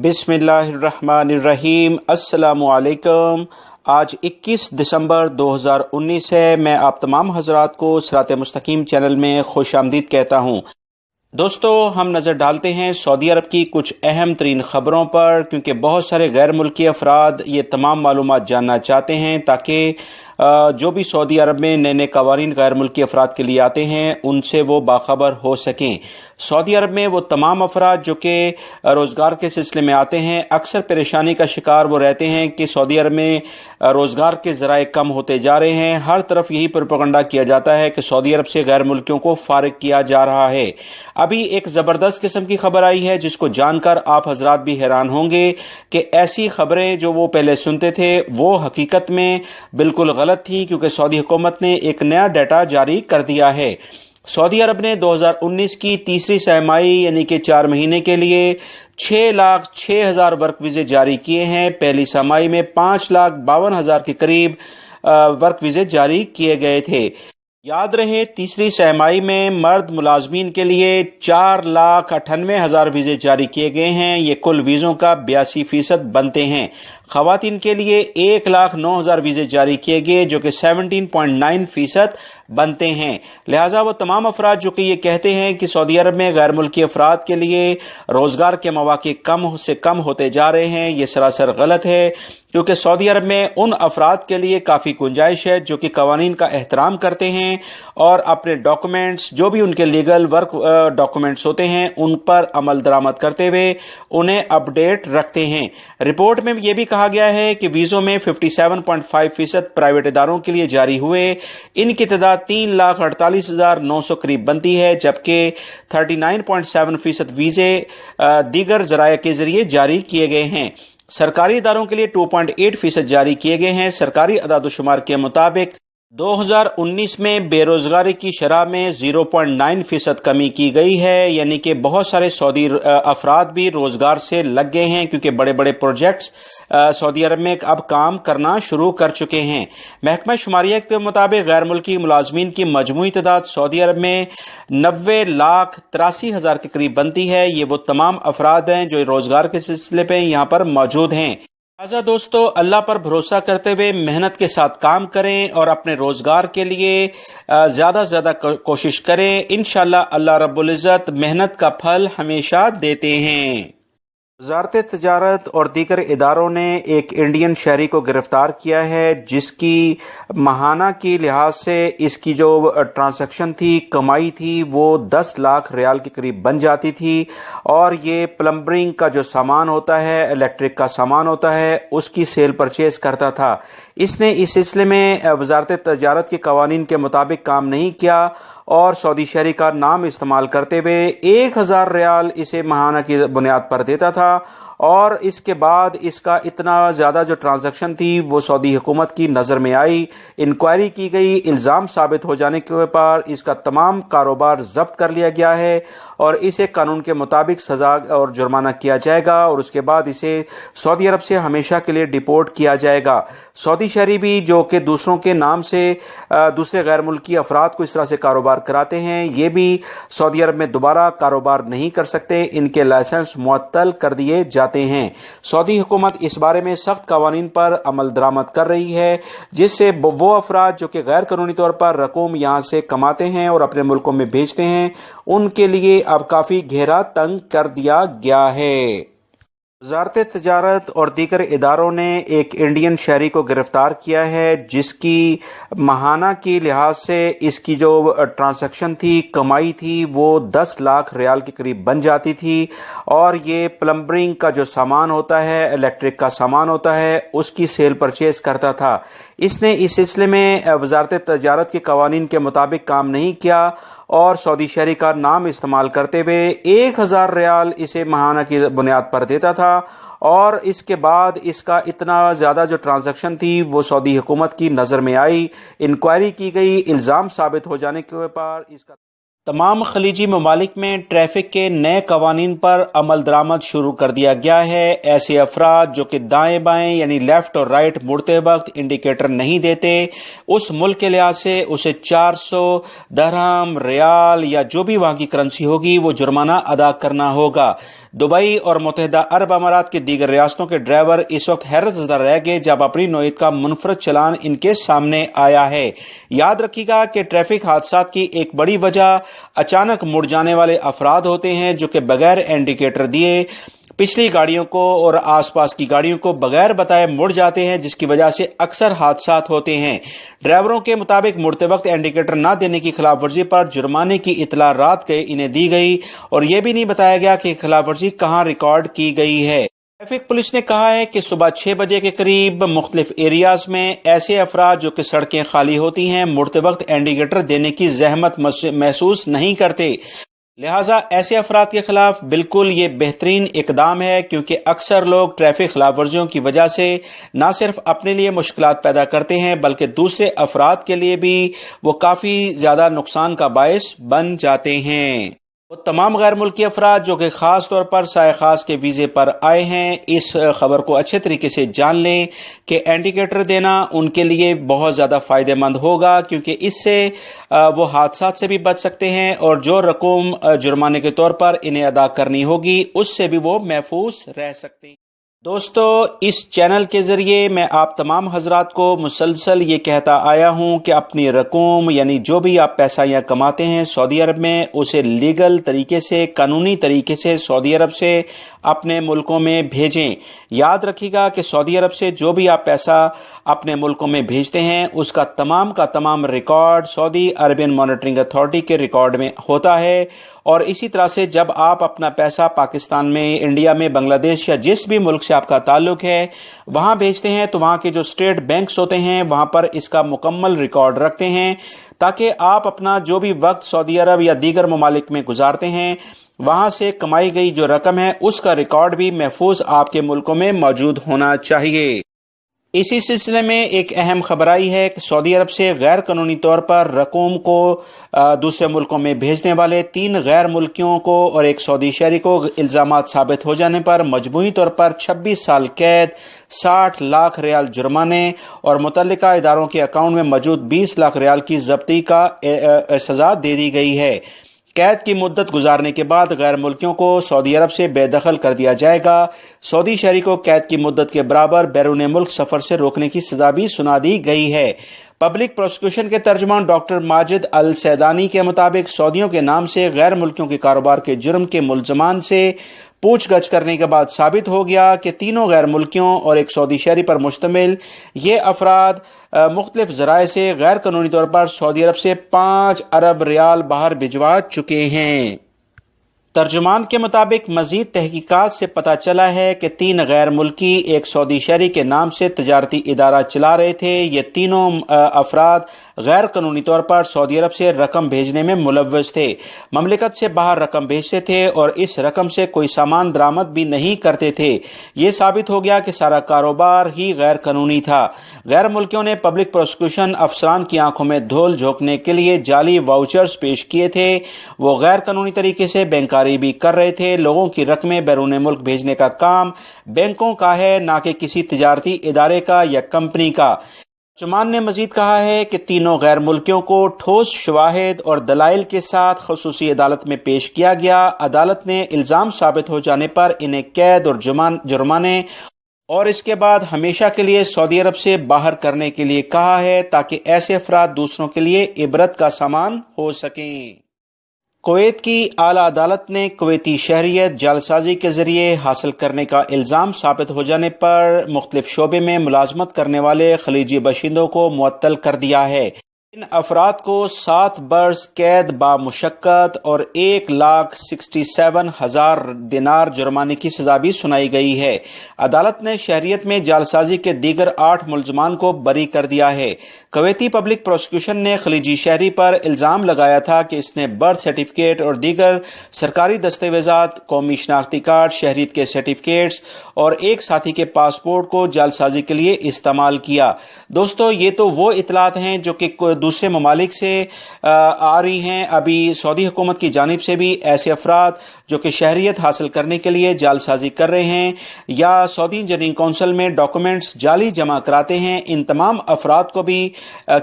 بسم اللہ الرحمن الرحیم۔ السلام علیکم۔ آج 21 دسمبر 2019 ہے۔ میں آپ تمام حضرات کو صراط مستقیم چینل میں خوش آمدید کہتا ہوں۔ دوستو، ہم نظر ڈالتے ہیں سعودی عرب کی کچھ اہم ترین خبروں پر، کیونکہ بہت سارے غیر ملکی افراد یہ تمام معلومات جاننا چاہتے ہیں تاکہ جو بھی سعودی عرب میں نئے نئے قوانین غیر ملکی افراد کے لیے آتے ہیں ان سے وہ باخبر ہو سکیں۔ سعودی عرب میں وہ تمام افراد جو کہ روزگار کے سلسلے میں آتے ہیں، اکثر پریشانی کا شکار وہ رہتے ہیں کہ سعودی عرب میں روزگار کے ذرائع کم ہوتے جا رہے ہیں۔ ہر طرف یہی پروپیگنڈا کیا جاتا ہے کہ سعودی عرب سے غیر ملکیوں کو فارغ کیا جا رہا ہے۔ ابھی ایک زبردست قسم کی خبر آئی ہے جس کو جان کر آپ حضرات بھی حیران ہوں گے کہ ایسی خبریں جو وہ پہلے سنتے تھے وہ حقیقت میں بالکل غلط تھی، کیونکہ سعودی حکومت نے ایک نیا ڈیٹا جاری کر دیا ہے۔ سعودی عرب نے 2019 کی تیسری سہ ماہی یعنی کہ 4 مہینے کے لیے 6,06,000 ورک ویزے جاری کیے ہیں۔ پہلی سہ ماہی میں 5,52,000 کے قریب ورک ویزے جاری کیے گئے تھے۔ یاد رہے، تیسری سہ ماہی میں مرد ملازمین کے لیے 4,98,000 ویزے جاری کیے گئے ہیں۔ یہ کل ویزوں کا 82% بنتے ہیں۔ خواتین کے لیے 1,09,000 ویزے جاری کیے گئے جو کہ 17.9% بنتے ہیں۔ لہٰذا وہ تمام افراد جو کہ یہ کہتے ہیں کہ سعودی عرب میں غیر ملکی افراد کے لیے روزگار کے مواقع کم سے کم ہوتے جا رہے ہیں، یہ سراسر غلط ہے، کیونکہ سعودی عرب میں ان افراد کے لیے کافی گنجائش ہے جو کہ قوانین کا احترام کرتے ہیں اور اپنے ڈاکومنٹس جو بھی ان کے لیگل ورک ڈاکومنٹس ہوتے ہیں ان پر عمل درآمد کرتے ہوئے انہیں اپ ڈیٹ رکھتے ہیں۔ رپورٹ میں یہ بھی کہا گیا ہے کہ ویزوں میں 57.5% پرائیویٹ اداروں کے لیے جاری ہوئے۔ ان کی تعداد 3,48,900 قریب بنتی ہے، جبکہ 39.7% ویزے دیگر ذرائع کے ذریعے جاری کیے گئے ہیں۔ سرکاری اداروں کے لیے 2.8% جاری کیے گئے ہیں۔ سرکاری اعداد و شمار کے مطابق 2019 میں بے روزگاری کی شرح میں 0.9% کمی کی گئی ہے، یعنی کہ بہت سارے سعودی افراد بھی روزگار سے لگ گئے ہیں، کیونکہ بڑے بڑے پروجیکٹس سعودی عرب میں اب کام کرنا شروع کر چکے ہیں۔ محکمہ شماریات کے مطابق غیر ملکی ملازمین کی مجموعی تعداد سعودی عرب میں 90,83,000 کے قریب بنتی ہے۔ یہ وہ تمام افراد ہیں جو روزگار کے سلسلے پہ یہاں پر موجود ہیں۔ لہٰذا دوستو، اللہ پر بھروسہ کرتے ہوئے محنت کے ساتھ کام کریں اور اپنے روزگار کے لیے زیادہ سے زیادہ کوشش کریں۔ انشاءاللہ اللہ رب العزت محنت کا پھل ہمیشہ دیتے ہیں۔ وزارت تجارت اور دیگر اداروں نے ایک انڈین شہری کو گرفتار کیا ہے جس کی ماہانہ کی لحاظ سے اس کی جو ٹرانزیکشن تھی، کمائی تھی، وہ 10 لاکھ ریال کے قریب بن جاتی تھی، اور یہ پلمبرنگ کا جو سامان ہوتا ہے، الیکٹرک کا سامان ہوتا ہے، اس کی سیل پرچیز کرتا تھا۔ اس نے اس سلسلے میں وزارت تجارت کے قوانین کے مطابق کام نہیں کیا اور سعودی شہری کا نام استعمال کرتے ہوئے 1,000 ریال اسے ماہانہ کی بنیاد پر دیتا تھا، اور اس کے بعد اس کا اتنا زیادہ جو ٹرانزیکشن تھی وہ سعودی حکومت کی نظر میں آئی، انکوائری کی گئی، الزام ثابت ہو جانے کے بعد اس کا تمام کاروبار ضبط کر لیا گیا ہے اور اسے قانون کے مطابق سزا اور جرمانہ کیا جائے گا، اور اس کے بعد اسے سعودی عرب سے ہمیشہ کے لیے ڈیپورٹ کیا جائے گا۔ سعودی شہری بھی جو کہ دوسروں کے نام سے دوسرے غیر ملکی افراد کو اس طرح سے کاروبار کراتے ہیں، یہ بھی سعودی عرب میں دوبارہ کاروبار نہیں کر سکتے، ان کے لائسنس معطل کر دیے جاتے ہیں۔ سعودی حکومت اس بارے میں سخت قوانین پر عمل درآمد کر رہی ہے، جس سے وہ افراد جو کہ غیر قانونی طور پر رقوم یہاں سے کماتے ہیں اور اپنے ملکوں میں بھیجتے ہیں، ان کے لیے اب کافی گہرا تنگ کر دیا گیا ہے۔ وزارت تجارت اور دیگر اداروں نے ایک انڈین شہری کو گرفتار کیا ہے جس کی ماہانہ کی لحاظ سے اس کی جو ٹرانزیکشن تھی، کمائی تھی، وہ 10 لاکھ ریال کے قریب بن جاتی تھی، اور یہ پلمبرنگ کا جو سامان ہوتا ہے، الیکٹرک کا سامان ہوتا ہے، اس کی سیل پرچیز کرتا تھا۔ اس نے اس سلسلے میں وزارت تجارت کے قوانین کے مطابق کام نہیں کیا اور سعودی شہری کا نام استعمال کرتے ہوئے 1,000 ریال اسے ماہانہ کی بنیاد پر دیتا تھا، اور اس کے بعد اس کا اتنا زیادہ جو ٹرانزیکشن تھی وہ سعودی حکومت کی نظر میں آئی، انکوائری کی گئی، الزام ثابت ہو جانے کے بعد اس کا تمام خلیجی ممالک میں ٹریفک کے نئے قوانین پر عمل درآمد شروع کر دیا گیا ہے۔ ایسے افراد جو کہ دائیں بائیں یعنی لیفٹ اور رائٹ مڑتے وقت انڈیکیٹر نہیں دیتے، اس ملک کے لحاظ سے اسے 400 درہم، ریال یا جو بھی وہاں کی کرنسی ہوگی وہ جرمانہ ادا کرنا ہوگا۔ دبئی اور متحدہ عرب امارات کی دیگر ریاستوں کے ڈرائیور اس وقت حیرت زدہ رہ گئے جب اپنی نوعیت کا منفرد چلان ان کے سامنے آیا ہے۔ یاد رکھیے گا کہ ٹریفک حادثات کی ایک بڑی وجہ اچانک مڑ جانے والے افراد ہوتے ہیں جو کہ بغیر انڈیکیٹر دیے پچھلی گاڑیوں کو اور آس پاس کی گاڑیوں کو بغیر بتائے مڑ جاتے ہیں، جس کی وجہ سے اکثر حادثات ہوتے ہیں۔ ڈرائیوروں کے مطابق مڑتے وقت انڈیکیٹر نہ دینے کی خلاف ورزی پر جرمانے کی اطلاع رات کے انہیں دی گئی اور یہ بھی نہیں بتایا گیا کہ خلاف ورزی کہاں ریکارڈ کی گئی ہے۔ ٹریفک پولیس نے کہا ہے کہ صبح 6 بجے کے قریب مختلف ایریاز میں ایسے افراد جو کہ سڑکیں خالی ہوتی ہیں مڑتے وقت انڈیکیٹر دینے کی زحمت محسوس نہیں کرتے، لہٰذا ایسے افراد کے خلاف بالکل یہ بہترین اقدام ہے، کیونکہ اکثر لوگ ٹریفک خلاف ورزیوں کی وجہ سے نہ صرف اپنے لیے مشکلات پیدا کرتے ہیں بلکہ دوسرے افراد کے لیے بھی وہ کافی زیادہ نقصان کا باعث بن جاتے ہیں۔ وہ تمام غیر ملکی افراد جو کہ خاص طور پر سائے خاص کے ویزے پر آئے ہیں اس خبر کو اچھے طریقے سے جان لیں کہ انڈیکیٹر دینا ان کے لیے بہت زیادہ فائدہ مند ہوگا، کیونکہ اس سے وہ حادثات سے بھی بچ سکتے ہیں اور جو رقم جرمانے کے طور پر انہیں ادا کرنی ہوگی اس سے بھی وہ محفوظ رہ سکتے ہیں۔ دوستو، اس چینل کے ذریعے میں آپ تمام حضرات کو مسلسل یہ کہتا آیا ہوں کہ اپنی رقم یعنی جو بھی آپ پیسہ یا کماتے ہیں سعودی عرب میں اسے لیگل طریقے سے، قانونی طریقے سے سعودی عرب سے اپنے ملکوں میں بھیجیں۔ یاد رکھیے گا کہ سعودی عرب سے جو بھی آپ پیسہ اپنے ملکوں میں بھیجتے ہیں اس کا تمام ریکارڈ سعودی عربین مانیٹرنگ اتھارٹی کے ریکارڈ میں ہوتا ہے، اور اسی طرح سے جب آپ اپنا پیسہ پاکستان میں، انڈیا میں، بنگلہ دیش یا جس بھی ملک سے آپ کا تعلق ہے وہاں بھیجتے ہیں تو وہاں کے جو اسٹیٹ بینکس ہوتے ہیں وہاں پر اس کا مکمل ریکارڈ رکھتے ہیں، تاکہ آپ اپنا جو بھی وقت سعودی عرب یا دیگر ممالک میں گزارتے ہیں وہاں سے کمائی گئی جو رقم ہے اس کا ریکارڈ بھی محفوظ آپ کے ملکوں میں موجود ہونا چاہیے۔ اسی سلسلے میں ایک اہم خبر آئی ہے کہ سعودی عرب سے غیر قانونی طور پر رقوم کو دوسرے ملکوں میں بھیجنے والے 3 غیر ملکیوں کو اور ایک سعودی شہری کو الزامات ثابت ہو جانے پر مجموعی طور پر 26 سال قید، 60 لاکھ ریال جرمانے اور متعلقہ اداروں کے اکاؤنٹ میں موجود 20 لاکھ ریال کی ضبطی کا سزا دے دی گئی ہے۔ قید کی مدت گزارنے کے بعد غیر ملکیوں کو سعودی عرب سے بے دخل کر دیا جائے گا۔ سعودی شہری کو قید کی مدت کے برابر بیرون ملک سفر سے روکنے کی سزا بھی سنا دی گئی ہے۔ پبلک پروسیکیوشن کے ترجمان ڈاکٹر ماجد السیدانی کے مطابق سعودیوں کے نام سے غیر ملکیوں کے کاروبار کے جرم کے ملزمان سے پوچھ گچھ کرنے کے بعد ثابت ہو گیا کہ تینوں غیر ملکیوں اور ایک سعودی شہری پر مشتمل یہ افراد مختلف ذرائع سے غیر قانونی طور پر سعودی عرب سے 5 ارب ریال باہر بھجوا چکے ہیں۔ ترجمان کے مطابق مزید تحقیقات سے پتہ چلا ہے کہ 3 غیر ملکی ایک سعودی شہری کے نام سے تجارتی ادارہ چلا رہے تھے۔ یہ تینوں افراد غیر قانونی طور پر سعودی عرب سے رقم بھیجنے میں ملوث تھے، مملکت سے باہر رقم بھیجتے تھے اور اس رقم سے کوئی سامان درآمد بھی نہیں کرتے تھے۔ یہ ثابت ہو گیا کہ سارا کاروبار ہی غیر قانونی تھا۔ غیر ملکیوں نے پبلک پروسیکیوشن افسران کی آنکھوں میں دھول جھونکنے کے لیے جعلی واؤچرز پیش کیے تھے۔ وہ غیر قانونی طریقے سے بینکاری بھی کر رہے تھے۔ لوگوں کی رقمیں بیرون ملک بھیجنے کا کام بینکوں کا ہے، نہ کہ کسی تجارتی ادارے کا یا کمپنی کا۔ ترجمان نے مزید کہا ہے کہ تینوں غیر ملکیوں کو ٹھوس شواہد اور دلائل کے ساتھ خصوصی عدالت میں پیش کیا گیا۔ عدالت نے الزام ثابت ہو جانے پر انہیں قید اور جرمانے اور اس کے بعد ہمیشہ کے لیے سعودی عرب سے باہر کرنے کے لیے کہا ہے، تاکہ ایسے افراد دوسروں کے لیے عبرت کا سامان ہو سکیں۔ کویت کی اعلیٰ عدالت نے کویتی شہریت جعلسازی کے ذریعے حاصل کرنے کا الزام ثابت ہو جانے پر مختلف شعبے میں ملازمت کرنے والے خلیجی باشندوں کو معطل کر دیا ہے۔ ان افراد کو 7 برس قید با مشقت اور 1,67,000 دینار جرمانے کی سزا بھی سنائی گئی ہے۔ عدالت نے شہریت میں جعلسازی کے دیگر 8 ملزمان کو بری کر دیا ہے۔ کویتی پبلک پروسیکیوشن نے خلیجی شہری پر الزام لگایا تھا کہ اس نے برتھ سرٹیفکیٹ اور دیگر سرکاری دستاویزات، قومی شناختی کارڈ، شہریت کے سرٹیفکیٹس اور ایک ساتھی کے پاسپورٹ کو جعلسازی کے لیے استعمال کیا۔ دوستو، یہ تو وہ اطلاعات ہیں جو کہ دوسرے ممالک سے آ رہی ہیں۔ ابھی سعودی حکومت کی جانب سے بھی ایسے افراد جو کہ شہریت حاصل کرنے کے لیے جعل سازی کر رہے ہیں یا سعودی انجینئرنگ کونسل میں ڈاکومنٹس جعلی جمع کراتے ہیں، ان تمام افراد کو بھی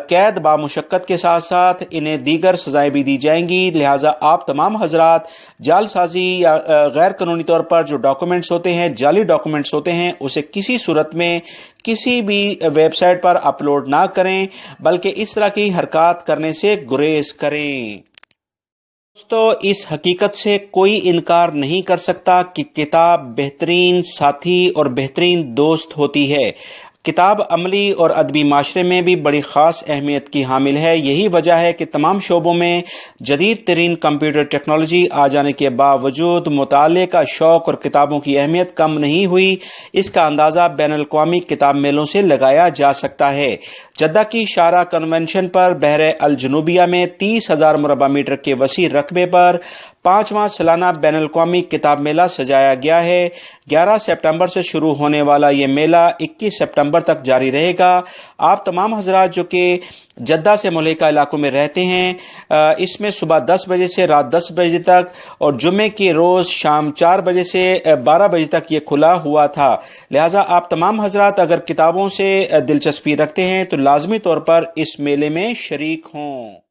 قید بامشقت کے ساتھ ساتھ انہیں دیگر سزائیں بھی دی جائیں گی۔ لہٰذا آپ تمام حضرات جعل سازی یا غیر قانونی طور پر جو ڈاکومنٹس ہوتے ہیں، جعلی ڈاکومنٹس ہوتے ہیں، اسے کسی صورت میں کسی بھی ویب سائٹ پر اپلوڈ نہ کریں، بلکہ اس طرح کی حرکات کرنے سے گریز کریں۔ دوستو، اس حقیقت سے کوئی انکار نہیں کر سکتا کہ کتاب بہترین ساتھی اور بہترین دوست ہوتی ہے۔ کتاب عملی اور ادبی معاشرے میں بھی بڑی خاص اہمیت کی حامل ہے۔ یہی وجہ ہے کہ تمام شعبوں میں جدید ترین کمپیوٹر ٹیکنالوجی آ جانے کے باوجود مطالعے کا شوق اور کتابوں کی اہمیت کم نہیں ہوئی۔ اس کا اندازہ بین الاقوامی کتاب میلوں سے لگایا جا سکتا ہے۔ جدہ کی شارع کنونشن پر بحر الجنوبیہ میں 30,000 مربع میٹر کے وسیع رقبے پر 5واں سالانہ بین الاقوامی کتاب میلہ سجایا گیا ہے۔ 11 سپتمبر سے شروع ہونے والا یہ میلہ 21 سپتمبر تک جاری رہے گا۔ آپ تمام حضرات جو کہ جدہ سے ملحقہ علاقوں میں رہتے ہیں، اس میں صبح 10 بجے سے رات 10 بجے تک اور جمعے کے روز شام 4 بجے سے 12 بجے تک یہ کھلا ہوا تھا۔ لہٰذا آپ تمام حضرات اگر کتابوں سے دلچسپی رکھتے ہیں تو لازمی طور پر اس میلے میں شریک ہوں۔